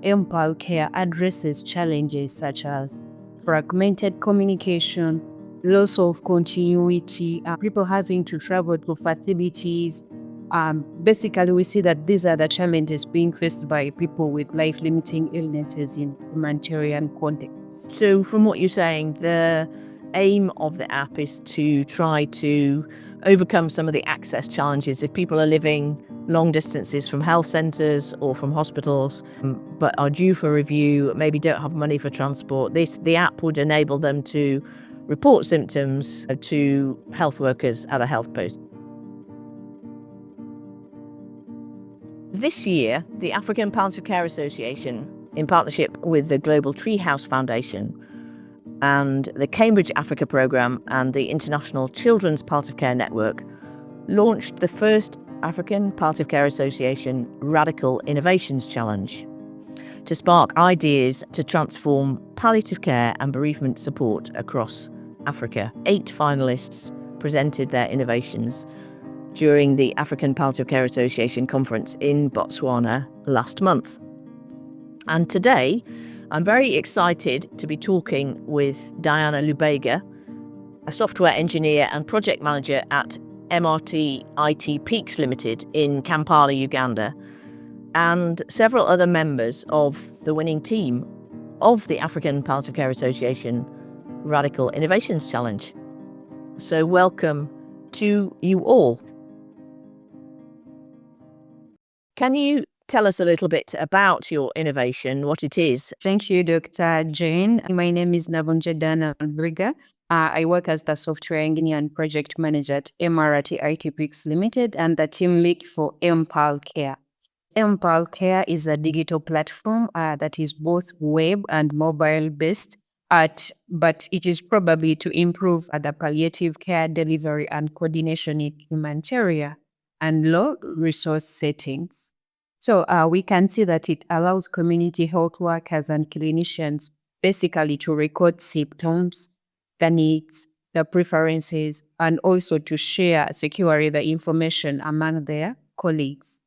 MPallCare addresses challenges such as fragmented communication, loss of continuity, people having to travel to facilities. Basically, we see that these are the challenges being faced by people with life-limiting illnesses in humanitarian contexts. So from what you're saying, the aim of the app is to try to overcome some of the access challenges if people are living long distances from health centres or from hospitals, but are due for review, maybe don't have money for transport. The app would enable them to report symptoms to health workers at a health post. This year, the African Palliative Care Association, in partnership with the Global Treehouse Foundation and the Cambridge Africa Programme and the International Children's Palliative Care Network, launched the first African Palliative Care Association Radical Innovations Challenge to spark ideas to transform palliative care and bereavement support across Africa. 8 finalists presented their innovations during the African Palliative Care Association conference in Botswana last month. And today, I'm very excited to be talking with Diana Lubega, a software engineer and project manager at MRT IT PEAKS Limited in Kampala, Uganda, and several other members of the winning team of the African Palliative Care Association Radical Innovations Challenge. So welcome to you all. Can you tell us a little bit about your innovation, what it is? Thank you, Dr. Jane. My name is Nabunje Lubega. I work as the software engineer and project manager at MRT IT PEAKS Limited and the team lead for MPallCare. MPallCare is a digital platform that is both web and mobile based, but it is probably to improve the palliative care delivery and coordination in humanitarian and low resource settings. So we can see that it allows community health workers and clinicians basically to record symptoms, the needs, the preferences, and also to share securely the information among their colleagues.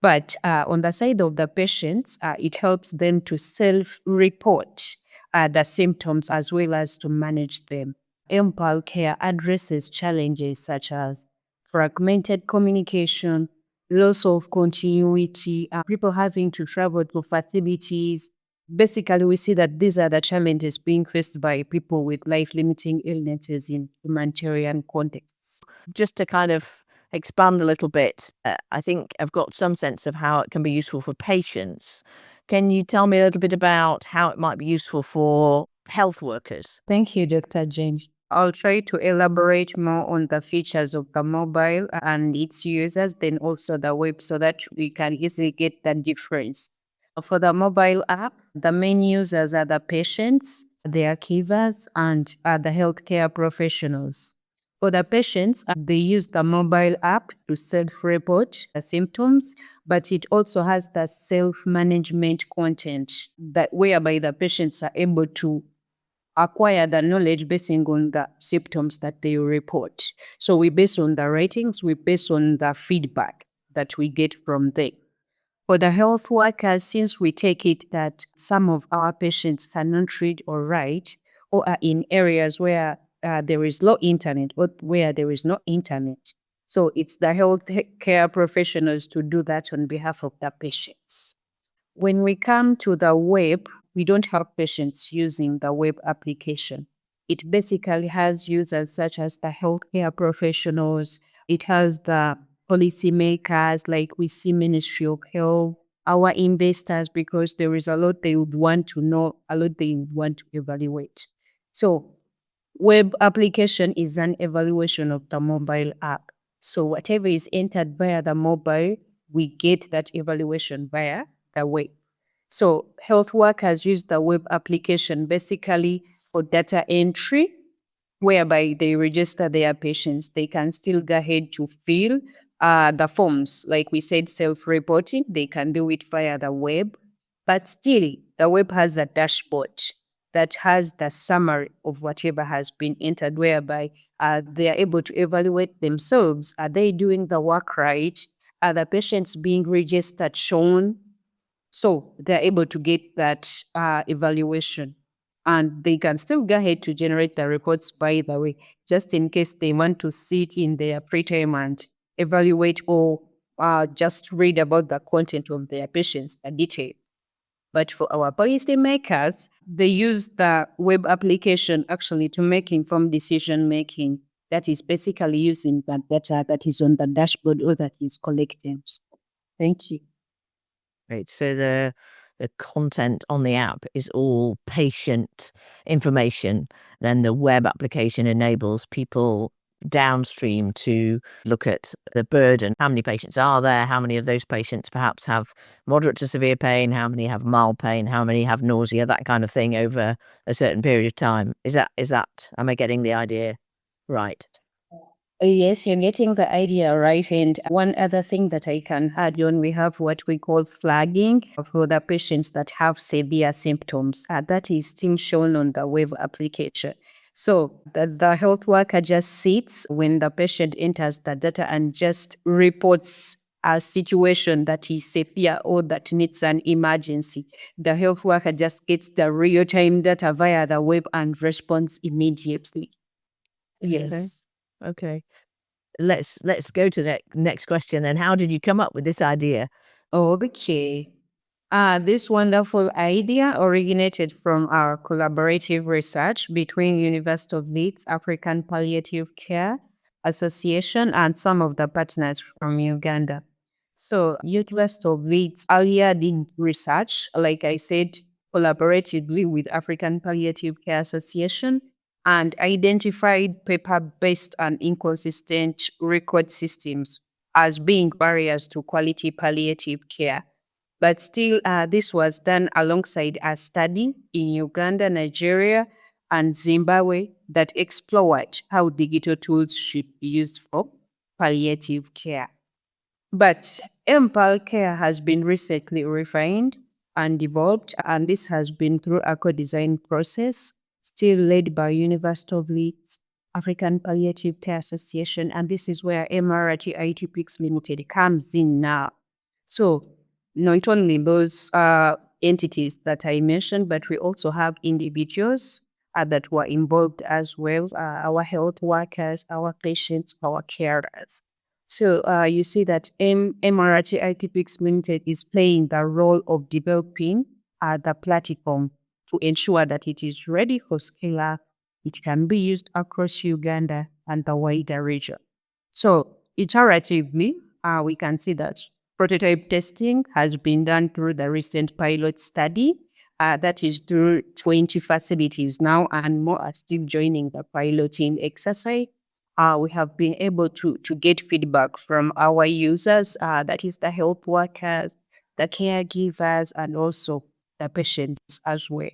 But on the side of the patients, it helps them to self-report the symptoms as well as to manage them. MPallCare addresses challenges such as fragmented communication, loss of continuity, people having to travel to facilities. Basically, we see that these are the challenges being faced by people with life-limiting illnesses in humanitarian contexts. Just to kind of expand a little bit, I think I've got some sense of how it can be useful for patients. Can you tell me a little bit about how it might be useful for health workers? Thank you, Dr. Jane. I'll try to elaborate more on the features of the mobile and its users, then also the web, so that we can easily get the difference. For the mobile app, the main users are the patients, their caregivers, and the healthcare professionals. For the patients, they use the mobile app to self-report the symptoms, but it also has the self-management content that whereby the patients are able to acquire the knowledge based on the symptoms that they report. So we base on the ratings, we base on the feedback that we get from them. For the health workers, since we take it that some of our patients cannot read or write, or are in areas where there is low internet or where there is no internet. So it's the health care professionals to do that on behalf of the patients. When we come to the web, we don't have patients using the web application. It basically has users such as the healthcare professionals. It has the policymakers, like we see Ministry of Health, our investors, because there is a lot they would want to know, a lot they would want to evaluate. So web application is an evaluation of the mobile app. So whatever is entered via the mobile, we get that evaluation via the web. So health workers use the web application basically for data entry, whereby they register their patients. They can still go ahead to fill the forms. Like we said, self-reporting, they can do it via the web. But still, the web has a dashboard that has the summary of whatever has been entered, whereby they are able to evaluate themselves. Are they doing the work right? Are the patients being registered shown? So they're able to get that evaluation, and they can still go ahead to generate the reports, by the way, just in case they want to sit in their free time and evaluate or just read about the content of their patients, the detail. But for our policy makers, they use the web application actually to make informed decision making. That is basically using that data that is on the dashboard or that is collected. Thank you. Right. So the content on the app is all patient information. Then the web application enables people downstream to look at the burden. How many patients are there? How many of those patients perhaps have moderate to severe pain? How many have mild pain? How many have nausea? That kind of thing over a certain period of time. Is that am I getting the idea right? Yes, you're getting the idea right. And one other thing that I can add on, we have what we call flagging for the patients that have severe symptoms. That is still shown on the web application. So the health worker just sits when the patient enters the data and just reports a situation that is severe or that needs an emergency. The health worker just gets the real-time data via the web and responds immediately. Yes. Okay. Let's go to the next question then. How did you come up with this idea? Okay. This wonderful idea originated from our collaborative research between University of Leeds, African Palliative Care Association, and some of the partners from Uganda. So, University of Leeds earlier did research, like I said, collaboratively with African Palliative Care Association, and identified paper-based and inconsistent record systems as being barriers to quality palliative care. But still, this was done alongside a study in Uganda, Nigeria, and Zimbabwe that explored how digital tools should be used for palliative care. But MPallCare has been recently refined and developed, and this has been through a co-design process, still led by University of Leeds, African Palliative Care Association, and this is where MRT IT PEAKS Limited comes in now. So not only those entities that I mentioned, but we also have individuals that were involved as well, our health workers, our patients, our carers. So you see that MRT IT PEAKS Limited is playing the role of developing the platform to ensure that it is ready for scale up. It can be used across Uganda and the wider region. So iteratively, we can see that prototype testing has been done through the recent pilot study. That is through 20 facilities now, and more are still joining the piloting exercise. We have been able to get feedback from our users, that is the health workers, the caregivers, and also the patients as well.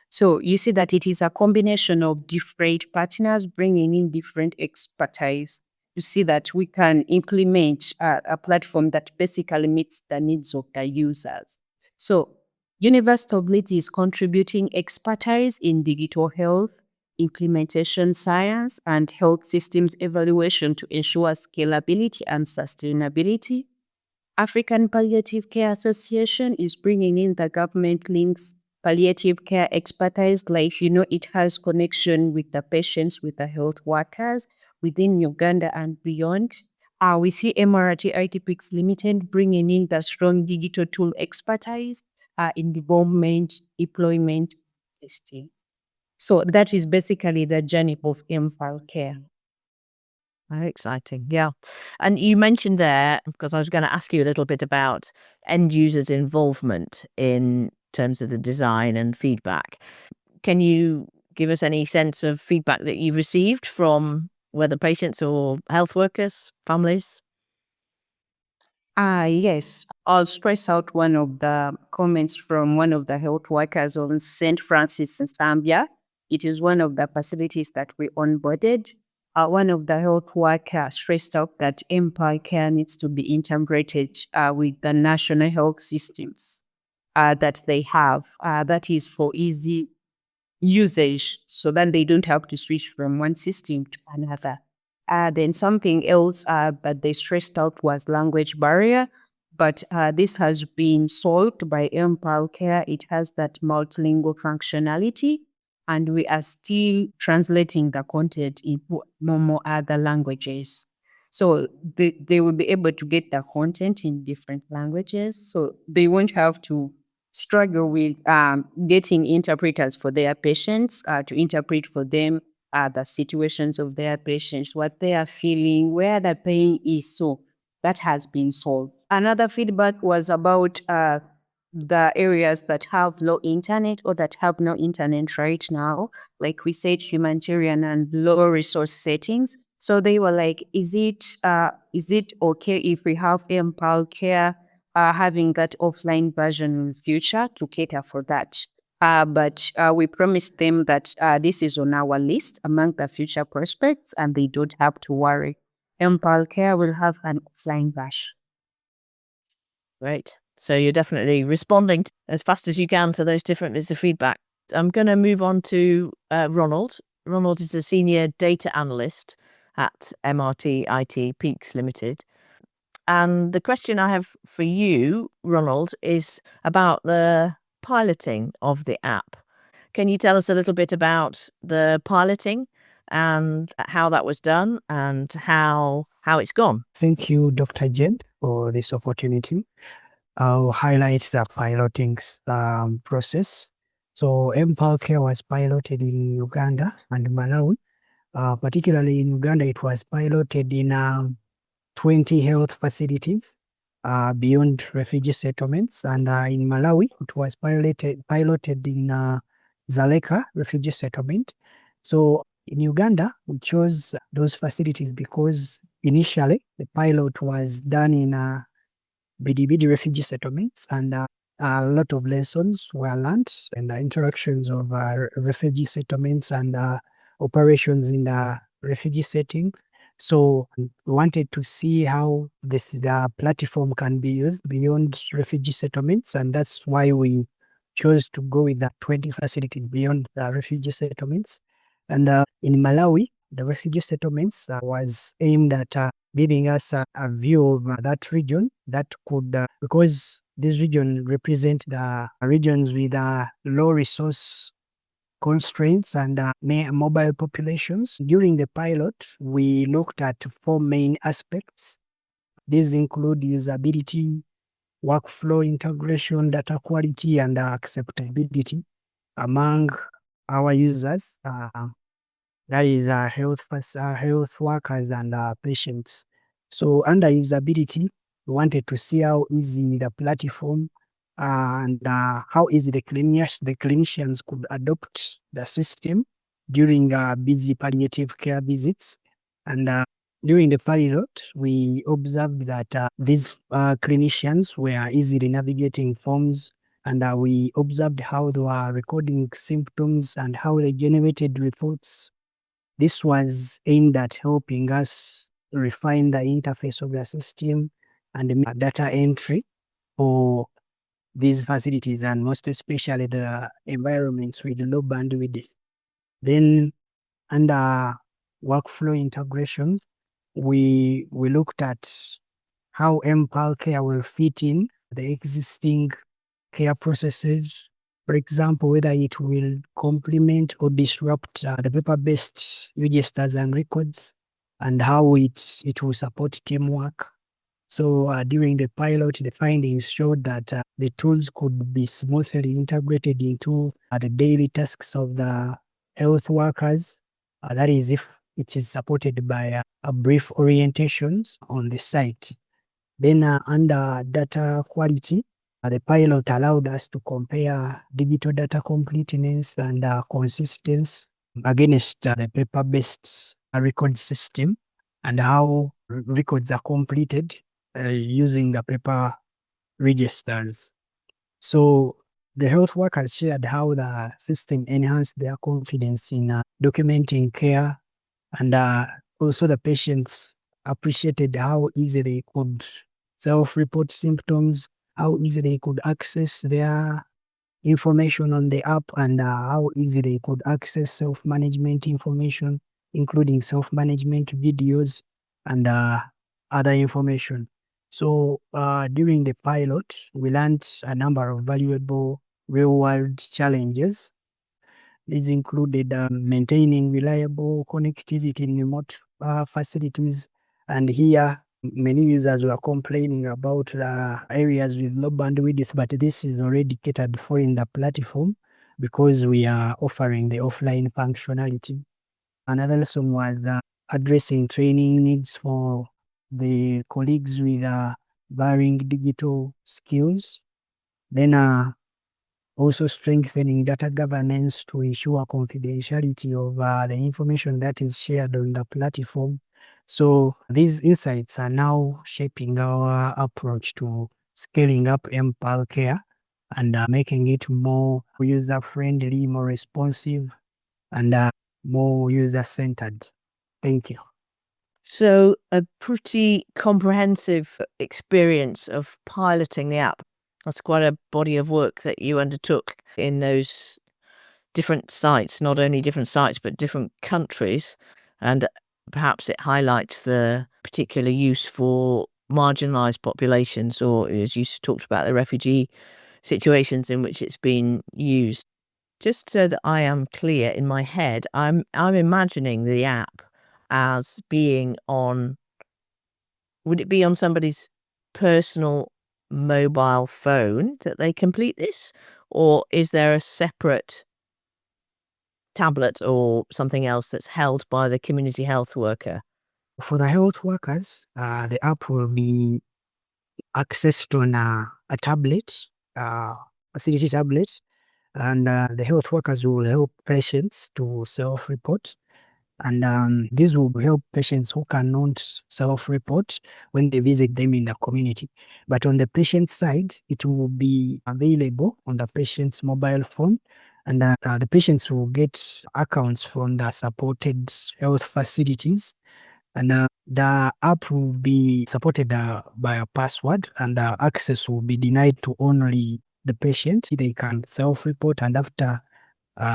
So you see that it is a combination of different partners bringing in different expertise. You see that we can implement a platform that basically meets the needs of the users. So University of Leeds is contributing expertise in digital health, implementation science, and health systems evaluation to ensure scalability and sustainability. African Palliative Care Association is bringing in the government links palliative care expertise, like, it has connection with the patients, with the health workers within Uganda and beyond. We see MRT IT PEAKS Limited bringing in the strong digital tool expertise in development, deployment, testing. So that is basically the journey of MPallCare. Very exciting. Yeah. And you mentioned there, because I was going to ask you a little bit about end users' involvement in terms of the design and feedback. Can you give us any sense of feedback that you've received from whether patients or health workers, families? Yes. I'll stress out one of the comments from one of the health workers on St. Francis in Zambia. It is one of the facilities that we onboarded. One of the health workers stressed out that MPallCare needs to be integrated with the national health systems that they have. That is for easy usage, so that they don't have to switch from one system to another. Then something else that they stressed out was language barrier. But this has been solved by MPallCare. It has that multilingual functionality, and we are still translating the content in more other languages. So they will be able to get the content in different languages. So they won't have to struggle with getting interpreters for their patients to interpret for them the situations of their patients, what they are feeling, where the pain is. So that has been solved. Another feedback was about the areas that have low internet or that have no internet right now, like we said, humanitarian and low resource settings. So they were like, is it okay if we have MPallCare having that offline version in future to cater for that? But we promised them that this is on our list among the future prospects, and they don't have to worry. MPallCare will have an offline version. Great. So you're definitely responding as fast as you can to those different bits of feedback. I'm going to move on to Ronald. Ronald is a senior data analyst at MRT IT PEAKS Limited. And the question I have for you, Ronald, is about the piloting of the app. Can you tell us a little bit about the piloting and how that was done and how it's gone? Thank you, Dr. Jen, for this opportunity. I'll highlight the piloting process. So MPallCare was piloted in Uganda and Malawi. Particularly in Uganda, it was piloted in 20 health facilities beyond refugee settlements. And in Malawi, it was piloted in Zaleka refugee settlement. So in Uganda, we chose those facilities because initially the pilot was done in Bidibidi refugee settlements, and a lot of lessons were learned and the interactions of refugee settlements and operations in the refugee setting. So we wanted to see how the platform can be used beyond refugee settlements, and that's why we chose to go with the 20 facilities beyond the refugee settlements. And in Malawi, the refugee settlements was aimed at giving us a view of that region that could, because this region represent the regions with low resource constraints and mobile populations. During the pilot, we looked at 4 main aspects. These include usability, workflow integration, data quality, and acceptability among our users. That is health workers and patients. So under usability, we wanted to see how easy the platform and how easy the clinicians could adopt the system during busy palliative care visits. And during the pilot, we observed that these clinicians were easily navigating forms, and we observed how they were recording symptoms and how they generated reports. This was aimed at helping us refine the interface of the system and the data entry for these facilities, and most especially the environments with low bandwidth. Then under workflow integration, we looked at how MPallCare will fit in the existing care processes. For example, whether it will complement or disrupt the paper-based registers and records, and how it will support teamwork. So during the pilot, the findings showed that the tools could be smoothly integrated into the daily tasks of the health workers. That is, if it is supported by a brief orientations on the site. Then under data quality, the pilot allowed us to compare digital data completeness and consistency against the paper-based record system, and how records are completed using the paper registers. So the health workers shared how the system enhanced their confidence in documenting care, and also the patients appreciated how easily they could self-report symptoms, how easily they could access their information on the app, and how easily they could access self-management information, including self-management videos and other information. So during the pilot, we learned a number of valuable real-world challenges. These included maintaining reliable connectivity in remote facilities. And here, many users were complaining about areas with low bandwidth, but this is already catered for in the platform because we are offering the offline functionality. Another lesson was addressing training needs for the colleagues with varying digital skills. Then also strengthening data governance to ensure confidentiality of the information that is shared on the platform. So these insights are now shaping our approach to scaling up MPallCare and making it more user-friendly, more responsive, and more user-centered. Thank you. So, a pretty comprehensive experience of piloting the app. That's quite a body of work that you undertook in those different sites, not only different sites, but different countries. And perhaps it highlights the particular use for marginalised populations, or as you talked about, the refugee situations in which it's been used. Just so that I am clear in my head, I'm imagining the app as being on, would it be on somebody's personal mobile phone that they complete this? Or is there a separate tablet or something else that's held by the community health worker? For the health workers, the app will be accessed on a tablet, a CDT tablet, and the health workers will help patients to self-report. And this will help patients who cannot self-report when they visit them in the community. But on the patient side, it will be available on the patient's mobile phone, and the patients will get accounts from the supported health facilities. And the app will be supported by a password, and access will be denied to only the patient. They can self-report, and after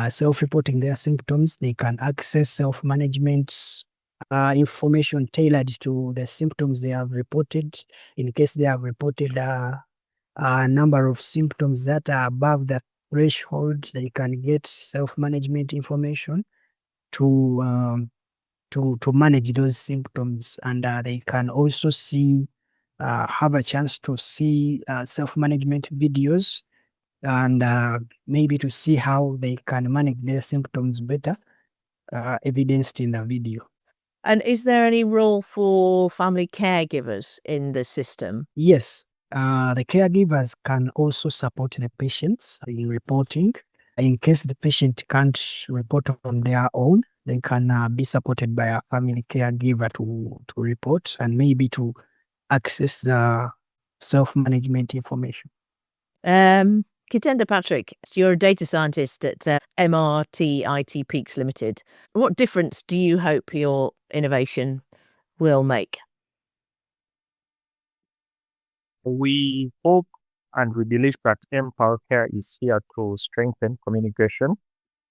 self-reporting their symptoms, they can access self-management information tailored to the symptoms they have reported. In case they have reported a number of symptoms that are above the threshold, they can get self-management information to to manage those symptoms, and they can also see have a chance to see self-management videos, and maybe to see how they can manage their symptoms better, evidenced in the video. And is there any role for family caregivers in the system? Yes, the caregivers can also support the patients in reporting. In case the patient can't report on their own, they can be supported by a family caregiver to report and maybe to access the self-management information. Kitenda Patrick, you're a data scientist at MRT IT PEAKS Limited. What difference do you hope your innovation will make? We hope and we believe that MPallCare is here to strengthen communication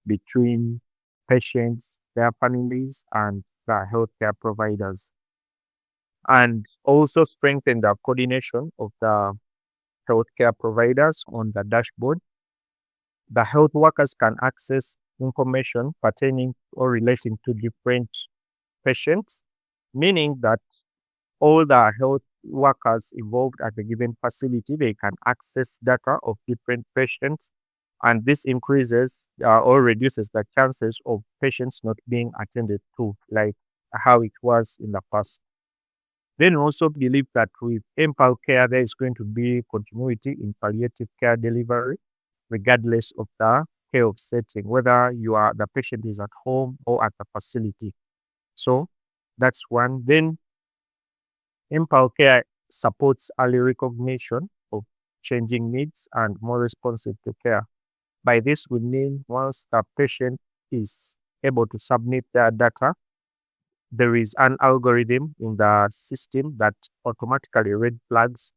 between patients, their families, and the healthcare providers, and also strengthen the coordination of the healthcare providers on the dashboard. The health workers can access information pertaining or relating to different patients, meaning that all the health workers involved at a given facility, they can access data of different patients, and this increases or reduces the chances of patients not being attended to, like how it was in the past. Then also believe that with MPallCare, there is going to be continuity in palliative care delivery, regardless of the health setting, whether the patient is at home or at the facility. So that's one. Then MPallCare supports early recognition of changing needs and more responsive to care. By this, we mean once the patient is able to submit their data, there is an algorithm in the system that automatically red flags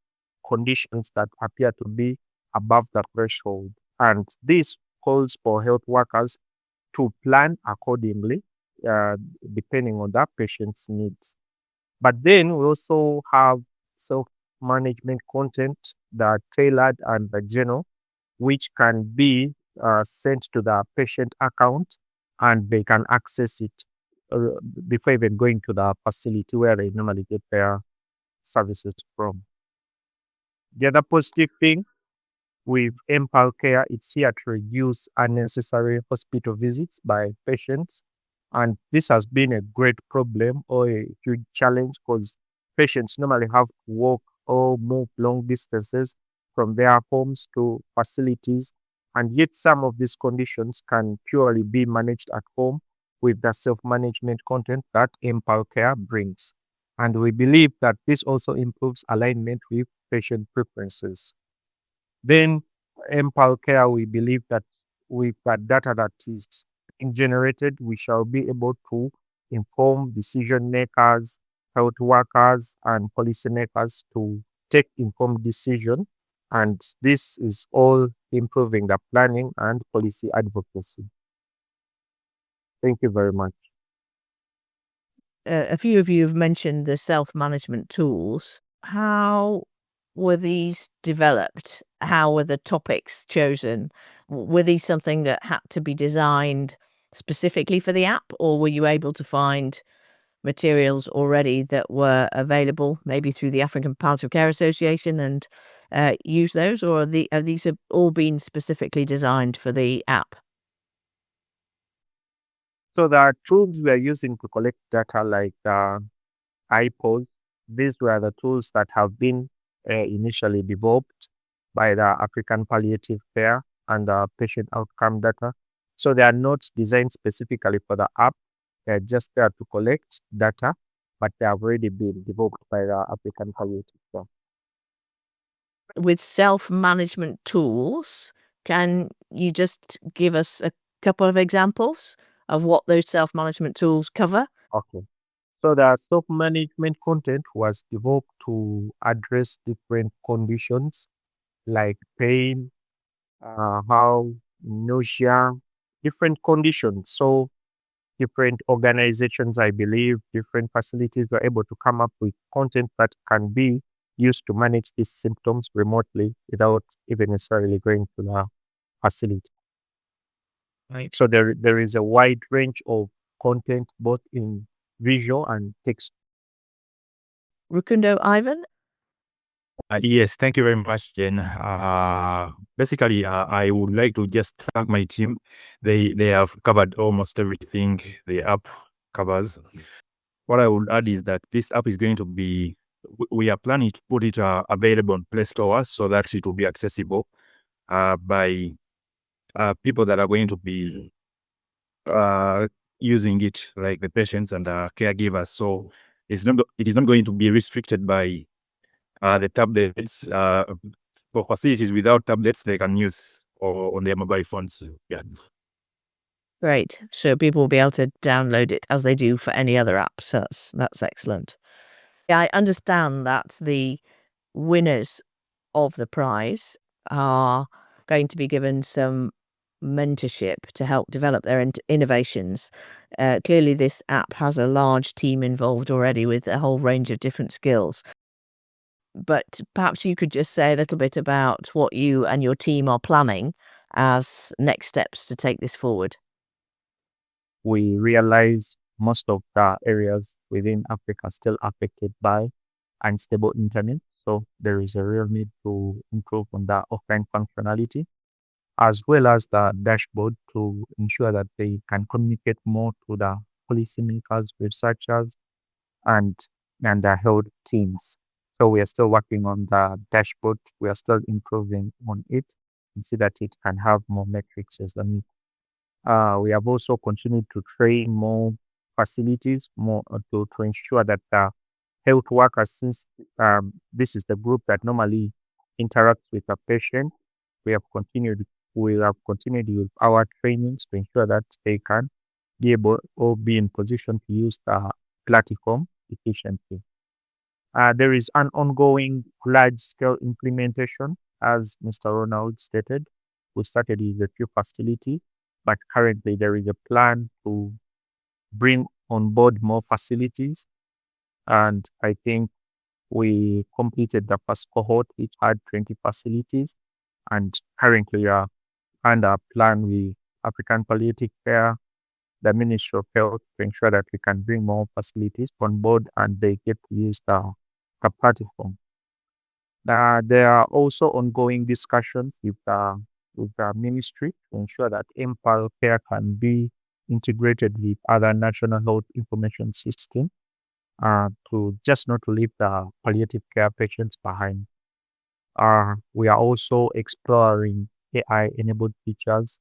conditions that appear to be above the threshold. And this calls for health workers to plan accordingly, depending on that patient's needs. But then we also have self-management content that are tailored and general, which can be sent to the patient account and they can access it before even going to the facility where they normally get their services from. The other positive thing with MPallCare, it's here to reduce unnecessary hospital visits by patients. And this has been a great problem or a huge challenge because patients normally have to walk or move long distances from their homes to facilities. And yet, some of these conditions can purely be managed at home with the self management content that MPallCare brings. And we believe that this also improves alignment with patient preferences. Then MPallCare, we believe that with that data that is being generated, we shall be able to inform decision makers, health workers, and policymakers to take informed decision. And this is all improving the planning and policy advocacy. Thank you very much. A few of you have mentioned the self-management tools. How were these developed? How were the topics chosen? Were these something that had to be designed specifically for the app, or were you able to find materials already that were available, maybe through the African Palliative Care Association, and use those, or are these have all been specifically designed for the app? So the tools we are using to collect data like iPods, these were the tools that have been initially developed by the African Palliative Care and the patient outcome data. So they are not designed specifically for the app. They're just there to collect data, but they have already been developed by the African Palliative Care. With self-management tools, can you just give us a couple of examples of what those self-management tools cover? Okay. So the self-management content was developed to address different conditions like pain, how nausea, different conditions. So different organizations, I believe, different facilities were able to come up with content that can be used to manage these symptoms remotely without even necessarily going to the facility. Right. So there is a wide range of content both in visual and text. Rukundo, Ivan? Yes, thank you very much, Jen. Basically, I would like to just thank my team. They have covered almost everything the app covers. What I would add is that this app is going to be, we are planning to put it available on Play Store so that it will be accessible by people that are going to be using it, like the patients and caregivers. So it is not going to be restricted by the tablets. For facilities without tablets, they can use or on their mobile phones. Yeah. Great. So people will be able to download it as they do for any other app. So that's excellent. I understand that the winners of the prize are going to be given some mentorship to help develop their innovations. Clearly, this app has a large team involved already with a whole range of different skills. But perhaps you could just say a little bit about what you and your team are planning as next steps to take this forward. We realize most of the areas within Africa are still affected by unstable internet. So there is a real need to improve on the offline functionality, as well as the dashboard to ensure that they can communicate more to the policymakers, researchers, and the health teams. So we are still working on the dashboard. We are still improving on it and see that it can have more metrics as a need. We have also continued to train more facilities, more to ensure that the health workers, since this is the group that normally interacts with the patient, we have continued with our trainings to ensure that they can be able or be in position to use the platform efficiently. There is an ongoing large-scale implementation, as Mr. Ronald stated. We started with a few facilities, but currently there is a plan to bring on board more facilities. And I think we completed the first cohort. It had 20 facilities, and currently we are under a plan with African Palliative Care, the Ministry of Health, to ensure that we can bring more facilities on board and they get to use the platform. There are also ongoing discussions with the ministry to ensure that MPallCare can be integrated with other national health information systems to just not to leave the palliative care patients behind. We are also exploring AI-enabled features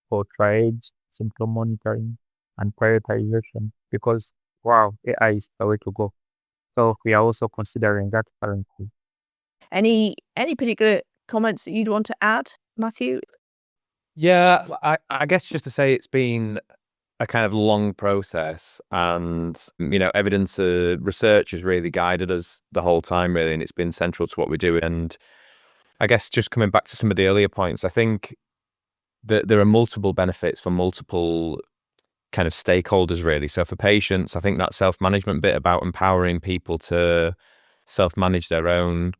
for triage, symptom monitoring, and prioritization because, wow, AI is the way to go. So we are also considering that currently. Any particular comments that you'd want to add, Matthew? Yeah, I guess just to say it's been a kind of long process, and evidence research has really guided us the whole time, really, and it's been central to what we do. And I guess just coming back to some of the earlier points, I think that there are multiple benefits for multiple kind of stakeholders, really. So for patients, I think that self-management bit about empowering people to self-manage their own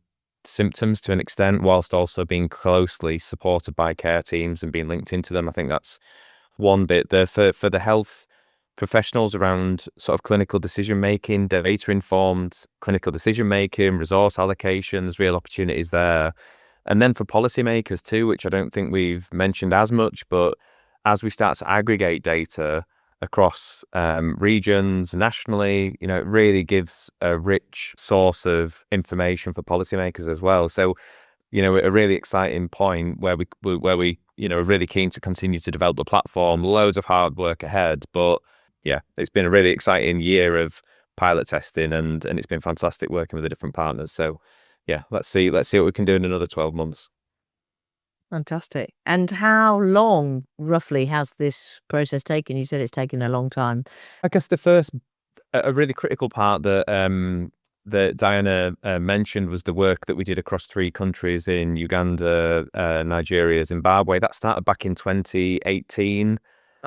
symptoms to an extent, whilst also being closely supported by care teams and being linked into them. I think that's one bit there. For the health professionals around sort of clinical decision making, data informed clinical decision making, resource allocation, there's real opportunities there. And then for policymakers too, which I don't think we've mentioned as much, but as we start to aggregate data across regions, nationally, it really gives a rich source of information for policymakers as well. So, a really exciting point where we are really keen to continue to develop the platform. Loads of hard work ahead, but yeah, it's been a really exciting year of pilot testing, and it's been fantastic working with the different partners. So, yeah, let's see what we can do in another 12 months. Fantastic. And how long roughly has this process taken? You said it's taken a long time. I guess a really critical part that Diana mentioned was the work that we did across 3 countries in Uganda, Nigeria, Zimbabwe. That started back in 2018.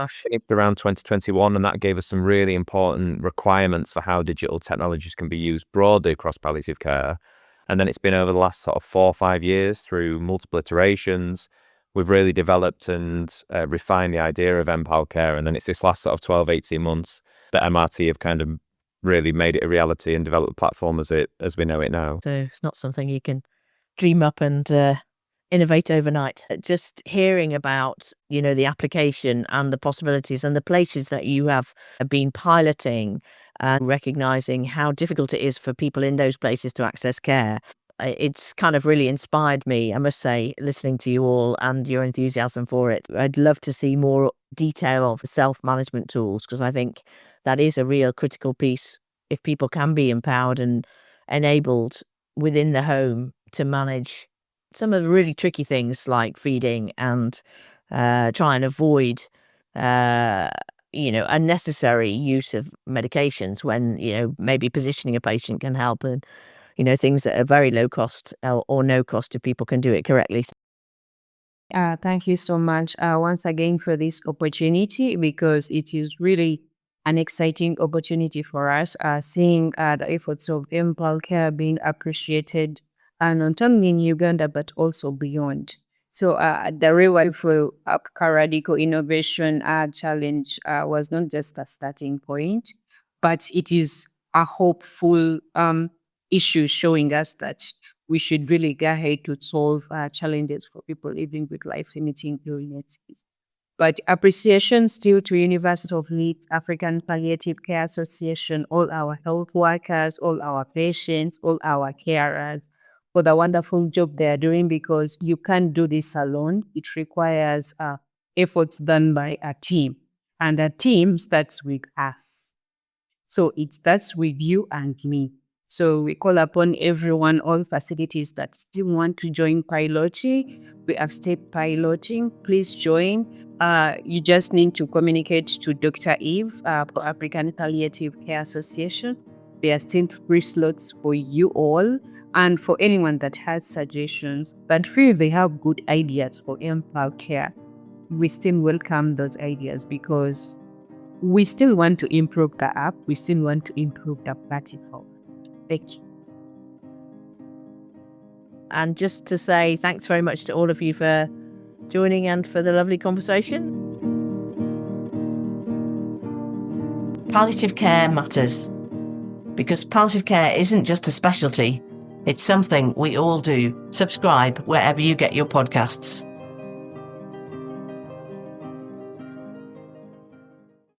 Shaped around 2021, and that gave us some really important requirements for how digital technologies can be used broadly across palliative care. And then it's been over the last sort of 4 or 5 years through multiple iterations. We've really developed and refined the idea of MPallCare. And then it's this last sort of 12, 18 months that MRT have kind of really made it a reality and developed the platform as we know it now. So it's not something you can dream up and innovate overnight. Just hearing about, the application and the possibilities and the places that you have been piloting and recognizing how difficult it is for people in those places to access care. It's kind of really inspired me, I must say, listening to you all and your enthusiasm for it. I'd love to see more detail of self-management tools, because I think that is a real critical piece if people can be empowered and enabled within the home to manage some of the really tricky things like feeding and try and avoid unnecessary use of medications when, maybe positioning a patient can help, and, things that are very low cost or no cost if people can do it correctly. Thank you so much once again for this opportunity, because it is really an exciting opportunity for us, seeing the efforts of MPallCare being appreciated, not only in Uganda, but also beyond. So the Real for Africa Radical Innovation Challenge was not just a starting point, but it is a hopeful issue showing us that we should really go ahead to solve challenges for people living with life-limiting illnesses. But appreciation still to University of Leeds, African Palliative Care Association, all our health workers, all our patients, all our carers, for the wonderful job they are doing, because you can't do this alone. It requires efforts done by a team, and a team starts with us. So it starts with you and me. So we call upon everyone, all facilities that still want to join piloting. We have started piloting. Please join. You just need to communicate to Dr. Eve for African Palliative Care Association. There are still free slots for you all. And for anyone that has suggestions, but feel they have good ideas for MPallCare, we still welcome those ideas, because we still want to improve the app. We still want to improve the platform. Thank you. And just to say thanks very much to all of you for joining and for the lovely conversation. Palliative care matters, because palliative care isn't just a specialty, it's something we all do. Subscribe wherever you get your podcasts.